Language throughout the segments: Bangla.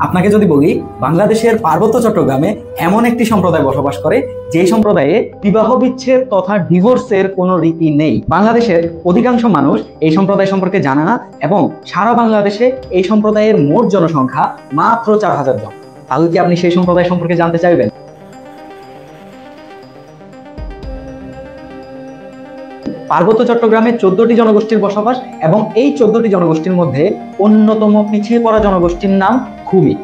আপনাকে যদি বলি বাংলাদেশের পার্বত্য চট্টগ্রামে এমন একটি সম্প্রদায় বসবাস করে যে সম্প্রদায়ে বিবাহ বিচ্ছেদ তথা ডিভোর্সের কোনো রীতি নেই। বাংলাদেশের অধিকাংশ মানুষ এই সম্প্রদায় সম্পর্কে জানে না এবং সারা বাংলাদেশে এই সম্প্রদায়ের মোট জনসংখ্যা মাত্র 4000 জন। তাহলে কি আপনি সেই সম্প্রদায় সম্পর্কে জানতে চাইবেন? পার্বত্য চট্টগ্রামে 14টি জনগোষ্ঠীর বসবাস এবং এই 14টি জনগোষ্ঠীর মধ্যে অন্যতম পিছিয়ে পড়া জনগোষ্ঠীর নাম খুমি।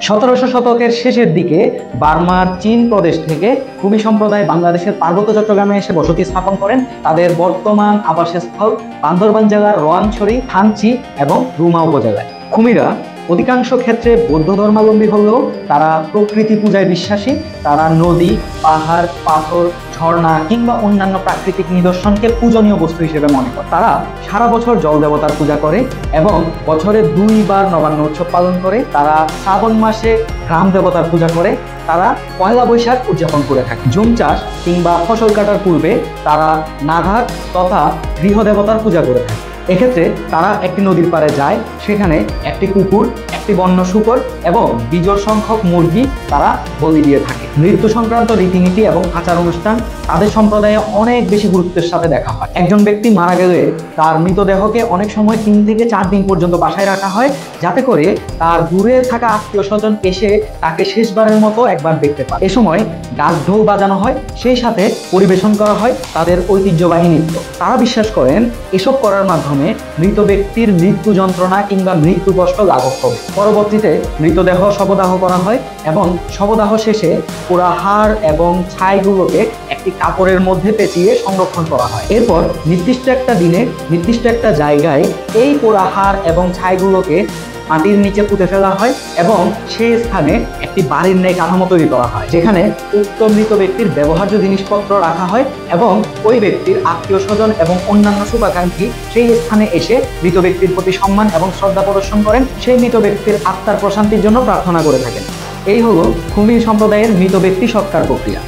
1700 শতকের শেষের দিকে বার্মার চীন প্রদেশ থেকে খুমি সম্প্রদায় বাংলাদেশের পার্বত্য চট্টগ্রামে এসে বসতি স্থাপন করেন। তাদের বর্তমান আবাসস্থল বান্দরবান জেলার রোয়াংছড়ি, থানচি এবং রুমা উপজেলায়। খুমিরা অধিকাংশ ক্ষেত্রে বৌদ্ধ ধর্মাবলম্বী হলেও তারা প্রকৃতি পূজায় বিশ্বাসী। তারা নদী, পাহাড়, পাথর, ঝর্ণা কিংবা অন্যান্য প্রাকৃতিক নিদর্শনকে পূজনীয় বস্তু হিসেবে মনে করে। তারা সারা বছর জল দেবতার পূজা করে এবং বছরে 2 বার নবান্ন উৎসব পালন করে। তারা শ্রাবণ মাসে গ্রাম দেবতার পূজা করে। তারা পয়লা বৈশাখ উদযাপন করে থাকে। জুম চাষ কিংবা ফসল কাটার পূর্বে তারা নাঘাট তথা গৃহ দেবতার পূজা করে থাকে। এক্ষেত্রে তারা একটি নদীর পাড়ে যায়, সেখানে একটি কুকুর, একটি বন্য শূকর এবং বিজোড় সংখ্যক মুরগি তারা বলি দিয়ে থাকে। মৃত্যু সংক্রান্ত রীতিনীতি এবং আচার অনুষ্ঠান তাদের সম্প্রদায়ে অনেক বেশি গুরুত্বের সাথে দেখা হয়। একজন ব্যক্তি মারা গেলে তার মৃতদেহকে অনেক সময় 3 থেকে 4 দিন পর্যন্ত বাসায় রাখা হয়, যাতে করে তার দূরে থাকা আত্মীয় স্বজন এসে তাকে শেষবারের মতো একবার দেখতে পায়। এ সময় ডাক ঢোল বাজানো হয়, সেই সাথে পরিবেশন করা হয় তাদের ঐতিহ্যবাহী নৃত্য। তারা বিশ্বাস করেন এসব করার মাধ্যমে মৃত ব্যক্তির মৃত্যু যন্ত্রণা কিংবা মৃত্যু কষ্ট লাঘব হবে। পরবর্তীতে মৃতদেহ শবদাহ করা হয় এবং শবদাহ শেষে পোড়া হাড় এবং ছাইগুলোকে একটি কাপড়ের মধ্যে পেঁচিয়ে সংরক্ষণ করা হয়। এরপর নির্দিষ্ট একটা দিনে নির্দিষ্ট একটা জায়গায় এই পোড়া হাড় এবং ছাইগুলোকে মাটির নিচে পুঁতে ফেলা হয় এবং সেই স্থানে একটি বাড়ির ন্যায় কাঠামো তৈরি করা হয়, যেখানে উক্ত মৃত ব্যক্তির ব্যবহার্য জিনিসপত্র রাখা হয় এবং ওই ব্যক্তির আত্মীয় স্বজন এবং অন্যান্য শুভাকাঙ্ক্ষী সেই স্থানে এসে মৃত ব্যক্তির প্রতি সম্মান এবং শ্রদ্ধা প্রদর্শন করেন। সেই মৃত ব্যক্তির আত্মার প্রশান্তির জন্য প্রার্থনা করে থাকেন। এই হলো খুমি সম্প্রদায়ের মৃত ব্যক্তি সৎকার প্রক্রিয়া।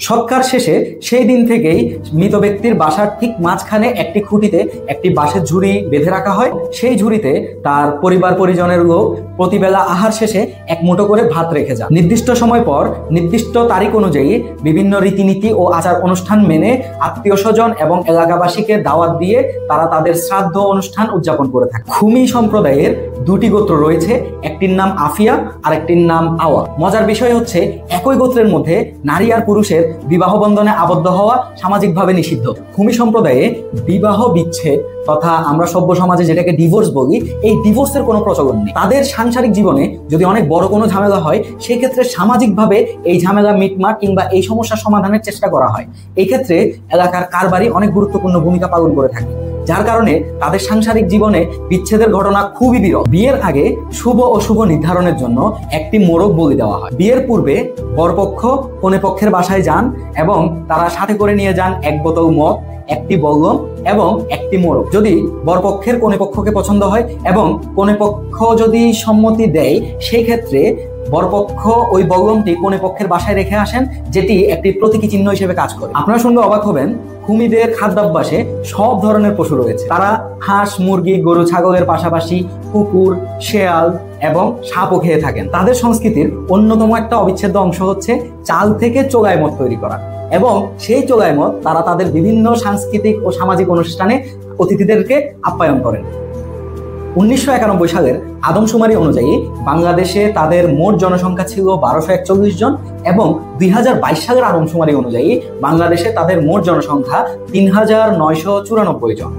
সৎকার শেষে সেই দিন থেকেই মৃত ব্যক্তির বাসার ঠিক মাঝখানে একটি খুঁটিতে একটি বাঁশের ঝুড়ি বেঁধে রাখা হয়। সেই ঝুড়িতে তার পরিবার পরিজনের লোক প্রতিবেলা আহার শেষে এক মুঠো করে ভাত রেখে যান। নির্দিষ্ট সময় পর নির্দিষ্ট তারিখ অনুযায়ী বিভিন্ন রীতিনীতি ও আচার অনুষ্ঠান মেনে আত্মীয় স্বজন এবং এলাকাবাসীকে দাওয়াত দিয়ে তারা তাদের শ্রাদ্ধ অনুষ্ঠান উদযাপন করে থাকে। খুমি সম্প্রদায়ের 2টি গোত্র রয়েছে, একটির নাম আফিয়া আর একটির নাম আওয়া। মজার বিষয় হচ্ছে একই গোত্রের মধ্যে নারী আর পুরুষের বিবাহ বন্ধনে আবদ্ধ হওয়া সামাজিকভাবে নিষিদ্ধ। খুমি সম্প্রদায়ে বিবাহ বিচ্ছেদ তথা আমরা সভ্য সমাজে যেটাকে ডিভোর্স বলি, এই ডিভোর্সের কোনো প্রচলন নেই। তাদের সাংসারিক জীবনে যদি অনেক বড় কোনো ঝামেলা হয়, সেই ক্ষেত্রে সামাজিকভাবে এই ঝামেলা মিটমাট কিংবা এই সমস্যার সমাধানের চেষ্টা করা হয়। এই ক্ষেত্রে এলাকার কারবারি অনেক গুরুত্বপূর্ণ ভূমিকা পালন করে থাকে, যার কারণে তাদের সাংসারিক জীবনে বিচ্ছেদের ঘটনা খুবই বিরল। বিয়ের আগে শুভ অশুভ নির্ধারণের জন্য একটি মোরগ বলি দেওয়া হয়। বিয়ের পূর্বে বরপক্ষ কনে পক্ষের বাসায় যান এবং তারা সাথে করে নিয়ে যান 1 বোতল মদ, একটি বল্লম এবং একটি মোরগ। যদি বরপক্ষের কনে পক্ষকে পছন্দ হয় এবং কনে পক্ষ যদি সম্মতি দেয়, সেই ক্ষেত্রে বরপক্ষ ওই বল্লমটি কনে পক্ষের বাসায় রেখে আসেন, যেটি একটি প্রতীকী চিহ্ন হিসেবে কাজ করে। আপনারা শুনলে অবাক হবেন, খুমিদের খাদ্যাভ্যাসে সব ধরনের পশু রয়েছে। তারা হাঁস, মুরগি, গরু, ছাগলের পাশাপাশি কুকুর, শেয়াল এবং সাপও খেয়ে থাকেন। তাদের সংস্কৃতির অন্যতম একটা অবিচ্ছেদ্য অংশ হচ্ছে চাল থেকে চোগাই মদ তৈরি করা এবং সেই চোগাই মদ তারা তাদের বিভিন্ন সাংস্কৃতিক ও সামাজিক অনুষ্ঠানে অতিথিদেরকে আপ্যায়ন করেন। 1991 সালের আদমশুমারি অনুযায়ী বাংলাদেশে তাদের মোট জনসংখ্যা ছিল 1241 জন এবং 2022 সালের আদমশুমারি অনুযায়ী বাংলাদেশে তাদের মোট জনসংখ্যা 3994 জন।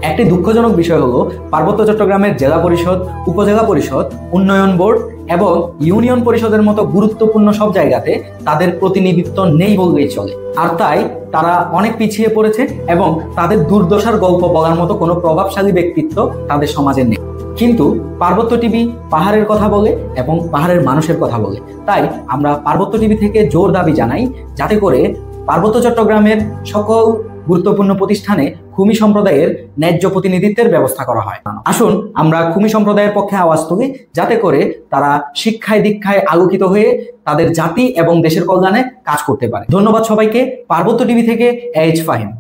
একটি দুঃখজনক বিষয় হলো পার্বত্য চট্টগ্রামের জেলা পরিষদ, উপজেলা পরিষদ, উন্নয়ন বোর্ড এবং ইউনিয়ন পরিষদের মতো গুরুত্বপূর্ণ সব জায়গাতে তাদের প্রতিনিধিত্ব নেই বললেই চলে। আর তাই তারা অনেক পিছিয়ে পড়েছে এবং তাদের দুর্দশার গল্প বলার মতো কোনো প্রভাবশালী ব্যক্তিত্ব তাদের সমাজে নেই। কিন্তু পার্বত্য টিভি পাহাড়ের কথা বলে এবং পাহাড়ের মানুষের কথা বলে। তাই আমরা পার্বত্য টিভি থেকে জোর দাবি জানাই, যাতে করে পার্বত্য চট্টগ্রামের সকল গুরুত্বপূর্ণ প্রতিষ্ঠানে খুমি সম্প্রদায়ের ন্যায্য প্রতিনিধিত্বের ব্যবস্থা করা হয়। আসুন আমরা খুমি সম্প্রদায়ের পক্ষে আওয়াজ তুলি, যাতে করে তারা শিক্ষায় দীক্ষায় আলোকিত হয়ে তাদের জাতি এবং দেশের কল্যাণে কাজ করতে পারে। ধন্যবাদ সবাইকে। পার্বত্য টিভি থেকে এইচ ফাহিম।